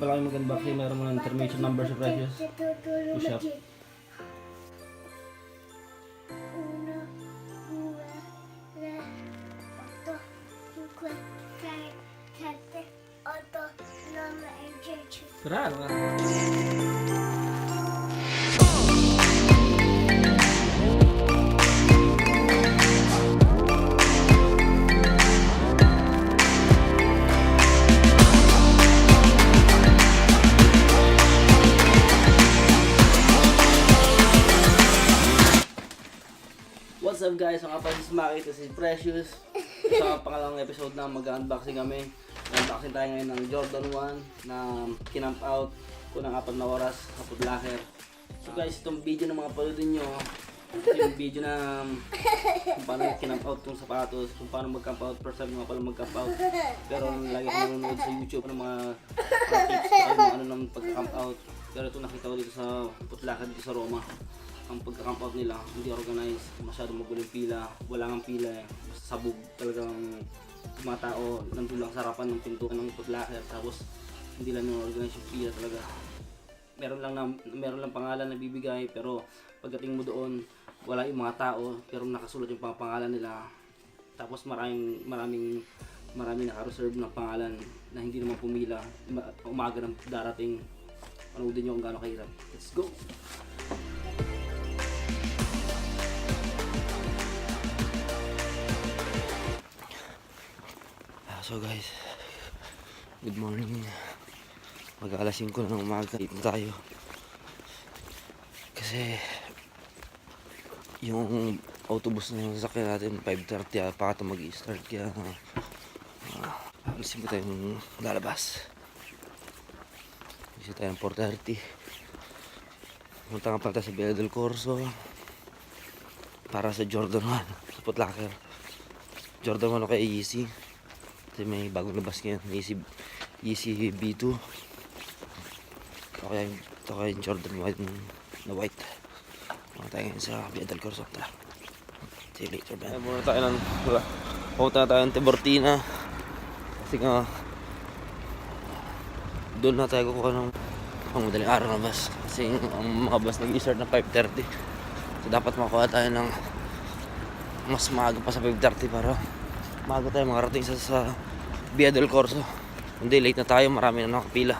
pala kayo mag-unboxing, meron mo ng information number sa Precious. Push-up. Tara, what's up guys? Ang kapatid si Maki, ito si Precious. Sa pangalawang episode na mag-unboxing kami. Unboxing tayo ngayon ng Jordan 1 na kinamp out ko ng 4 na oras sa Putlaker. So guys, itong video na mga paludin nyo, ito yung video na kung paano kinamp out itong sapatos, kung paano mag-camp out. First time nga pala mag-camp out. Pero lagi ako nanonood sa YouTube ng mga tips sa ano ng pag-camp out. Pero ito nakita ko dito sa Putlaker dito sa Roma. Ang pagka-camp out nila, hindi organized, masyadong magulong pila, wala nang pila eh. Basta sabog talagang mga tao, nandun lang sa harapan ng pintuan ng Putlaker, tapos hindi lang organize yung pila talaga. Meron lang pangalan na bibigay, pero pagdating mo doon, wala yung mga tao, pero nakasulat yung pangalan nila. Tapos maraming naka-reserve ng pangalan na hindi naman pumila, umaga ng darating. Panoodin nyo kung gaano kahirap. Let's go! So guys, good morning. Mag-alas 5 na ng umaga. Dito tayo. Kasi yung autobus na yung sasakyan natin 5:30 pa ito mag-i-start. Kaya alisin ko tayong lalabas. Alisin tayo ng 4:30. Punta nga pala tayo sa Via del Corso para sa Jordan 1 sa Putlaker. Jordan 1 o kay Easy. May bagong labas ngayon, Easy B2. Ito kaya yung Jordan 1 na white. Mga tayo ngayon sa Via del Corso. See you later, man. Muna tayo pumunta na tayo ng Tiburtina. Kasi nga doon na tayo kukuha ng madaling araw na bus. Kasi ang mga bus nag-i-start ng 5:30. So dapat makuha tayo ng mas maaga pa sa 5:30 para maaga tayo makarating sa Via del Corso. Hindi, late na tayo, marami na nakapila.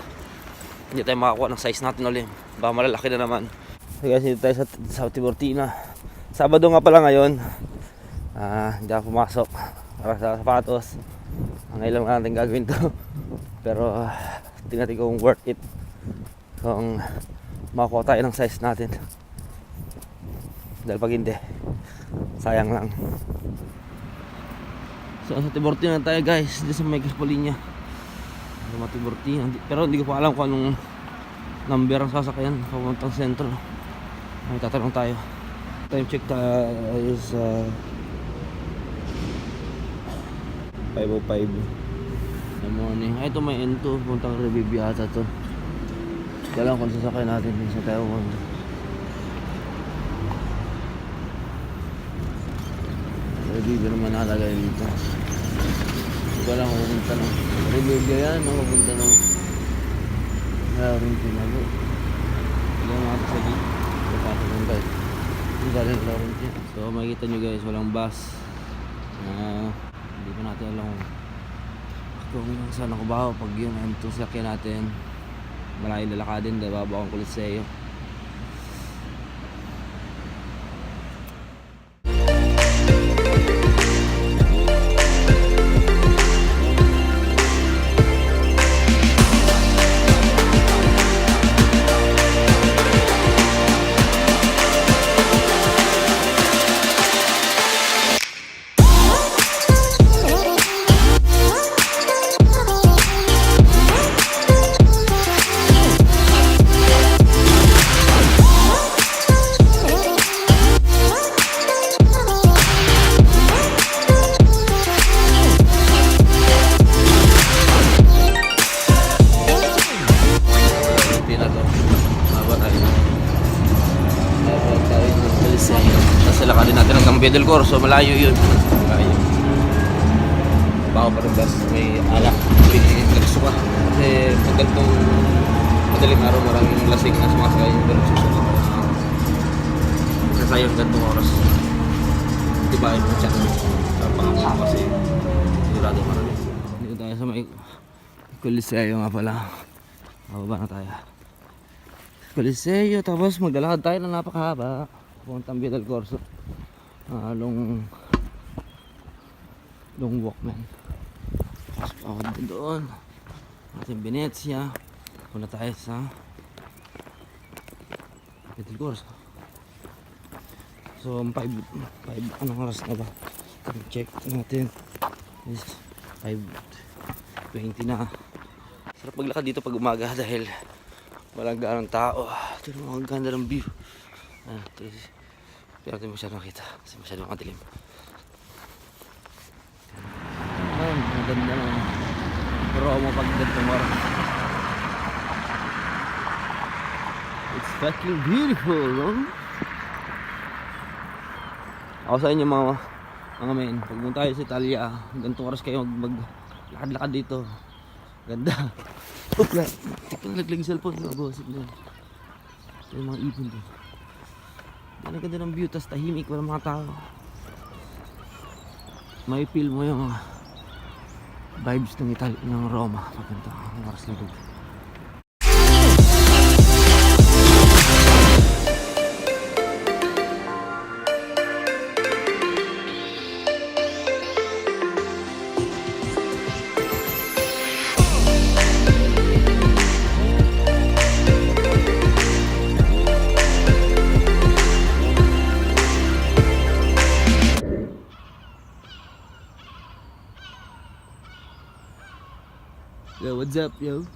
Hindi tayo makakuha ng size natin ulit. Baka malalaki na naman. So guys, dito tayo sa Tiburtina. Sabado nga pala ngayon. Hindi ako pumasok para sa sapatos. Ang ilang natin gagawin to. Pero tingnan natin kung worth it. Kung makakuha tayo ng size natin. Dahil pag hindi, sayang lang. So sa Tiburtina tayo guys, dito sa Micropolinia. Sa Tiburtina, pero hindi ko pa alam kung anong number ang sasakyan papuntang sentro. May tatanong tayo. Time check tayo is 5:05 in the morning. Ito may N2, puntang review ata to. Kaya lang kung sasakyan natin sa Taiwan. Review naman nakalagay dito. Hindi ko lang kung pupunta ng review yan, pupunta ng Laurentine na po. Hindi naman ako sa gate. Kapatid ng guys. Hindi galing ng Laurentine. So makikita nyo guys, walang bus. Hindi pa natin alam kung saan ako ba pag yun. Itong sakyan natin, malaking lalakadin, diba? Bakong Coliseo. Lalakadin natin hanggang Via del Corso, malayo yun. Malayo. Baka pa rin bus, may alak. May nagsuka. Kasi pag ganitong madaling araw, maraming lasing na sumasakay. Pero susunod sasayon gantong oras. Diba yung chat sa pangalan kasi sigurado marami. Dito tayo sa may Coliseo nga pala. Bababa na tayo. Coliseo, tapos maglalakad tayo na napakahaba. Puntang Via del Corso. Long walk, man. Pasok din doon. Ating Venezia. Punta tayo sa Via del Corso. So 5 anong oras na ba? Check natin. Is 5:20 na. Sarap maglakad dito pag umaga dahil walang gaanong tao. Ito naman ang ganda ng view. Pero natin masyadong makita kasi masyadong madilim. Ang ganda ng Roma pag ganitong oras. It's fucking beautiful, no? Ako sa inyo mga men, pag punta tayo sa Italia, ganitong oras kayo maglakad-lakad dito. Ganda. Opla, tikang laglang cellphone, nabosip na. Yung mga ipon doon. Ang ganda ng view, tas tahimik, walang mga tao. May feel mo yung vibes ng Roma pagpunta ang oras lang doon. Yo, what's up, yo?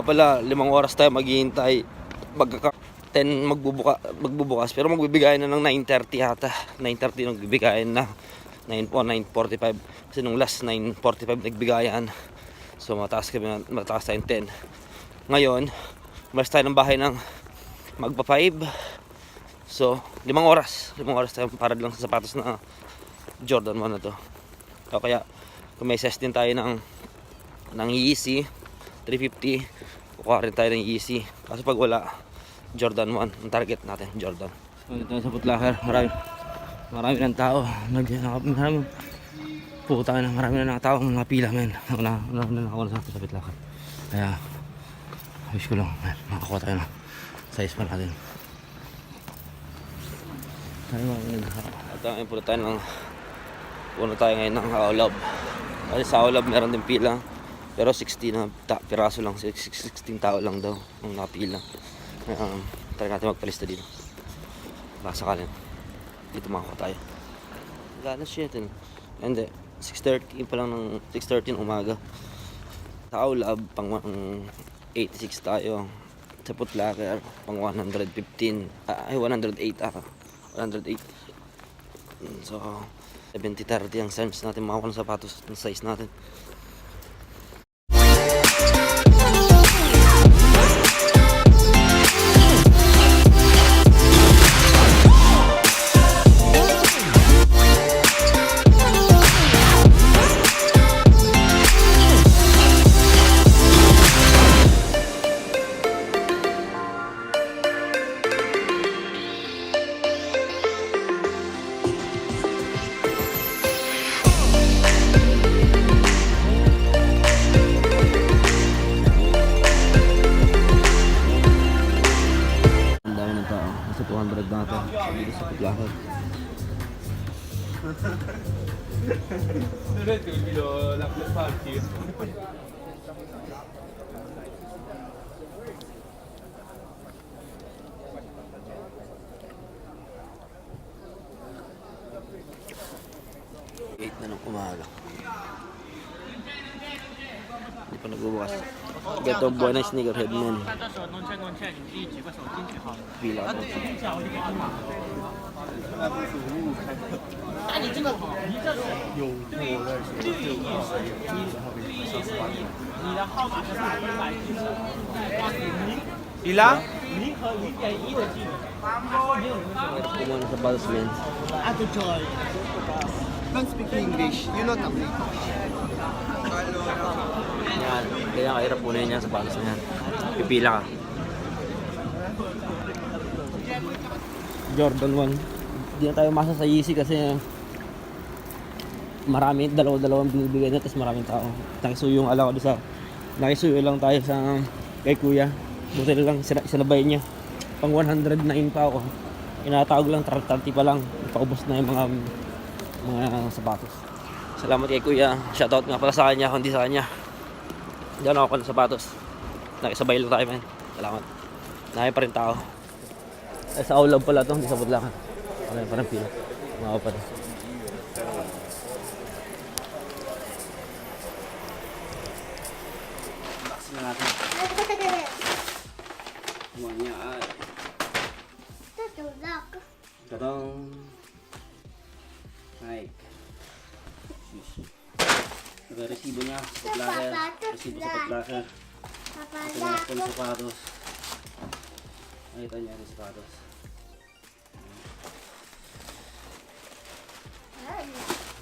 Pala 5 oras tayo maghihintay. 10 magbubukas pero magbibigay na ng 9:30 yata. 9:30 nagbibigayan na. 9:45 kasi nung last 9:45 nagbigayan. So mataas tayong 10. Ngayon, umalis tayo ng bahay ng magpa 5. So 5 oras tayo para lang sa sapatos na Jordan 1 na to. O kaya kung may din tayo ng Yeezy 350, kukuha rin tayo ng Yeezy. Kasi pag wala, Jordan 1 ang target natin, Jordan. So, dito sa Footlocker, marami ng tao. Marami na tao mga pila, men. Nakakuha na sa Footlocker. Kaya, wish ko lang, men, makakuha tayo ng size pa natin. Puno tayo ngayon ng Aulab. Kasi sa Aulab meron din pila. Pero 16 na piraso lang, 16 tao lang daw ang napila. Try natin magpalista dito. Baka sakalin. Dito makakuha tayo. Gala shit. Hindi, 6:30 pa lang ng 6:30 ng umaga. Sa Aulab, pang 86 tayo. Sa Footlocker, pang 115. 108 108. So, 70-30 ang size natin. Makakuha ng sapatos ng size natin. Sa 200 natin dito sa Footlocker. Na ng umaga. Hindi pa nagbubukas. Ito, buwan na sneakerhead man. Bila ko. Ilang? Kumuha na sa Pulse men. Don't speak English. You know Tamil. Yan. Kaya kahirap punin yan sa Pulse na yan. Pipila ka. Jordan 1. Hindi na tayo masa sa Yeezy kasi marami, dalawang binibigay na, tapos maraming tao. Nakisuyong ala ko doon sa, nakisuyo lang tayo sa kay kuya. Buti na lang, sinabay niya. Pang 109 pa ako. Inatawag lang, 30 pa lang. Paubos na yung mga sapatos. Salamat kay kuya. Shoutout nga pala sa kanya, kundi sa kanya. Diyan ako pa ng sapatos. Nakisabay lang tayo, man. Salamat. Nakaya pa rin tao. Eh, sa Aulab pala ito, hindi sa Budlakan. Wala pa rin pila. Mga pa rin. Unboxing na natin. Kuha niya ay Gadong Nike shoes. Naka-resibo niya sa Patlaker. Resibo sa Patlaker. Ito na po ng sapatos. Nakita niya yung sapatos.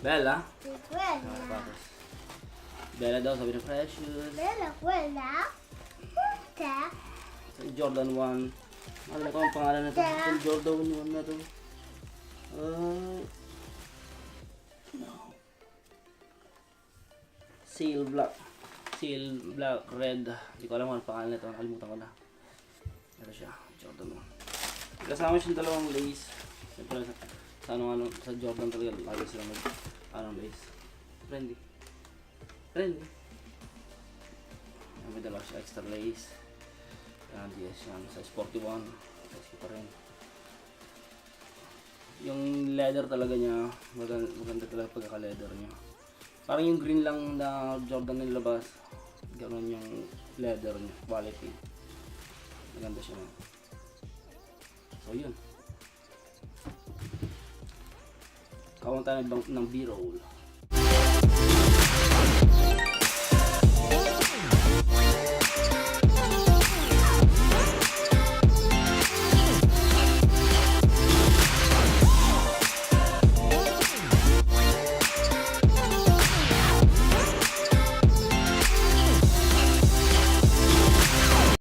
Bella? Sapatos. Bella daw, sabi ng Precious. Sa Jordan 1. Ano ko ang pangalan na ito? Sa Jordan 1 na ito. Seal black. Seal black red. Hindi ko alam ang pangalan na ito. Nakalimutan ko na. Ito siya. Jordan 1. Kasama siyang dalawang lace. Siyempre sa Jordan talaga lagi sila lace. Friendly. May dalawa siya extra lace. Yan, yes, yan. Size 41. Size ko pa rin. Yung leather talaga niya, maganda talaga pagkaka-leather niya. Parang yung green lang na Jordan na nilabas. Ganoon yung leather niya, quality. Maganda siya. So yun. Kawang tayo ng B-roll.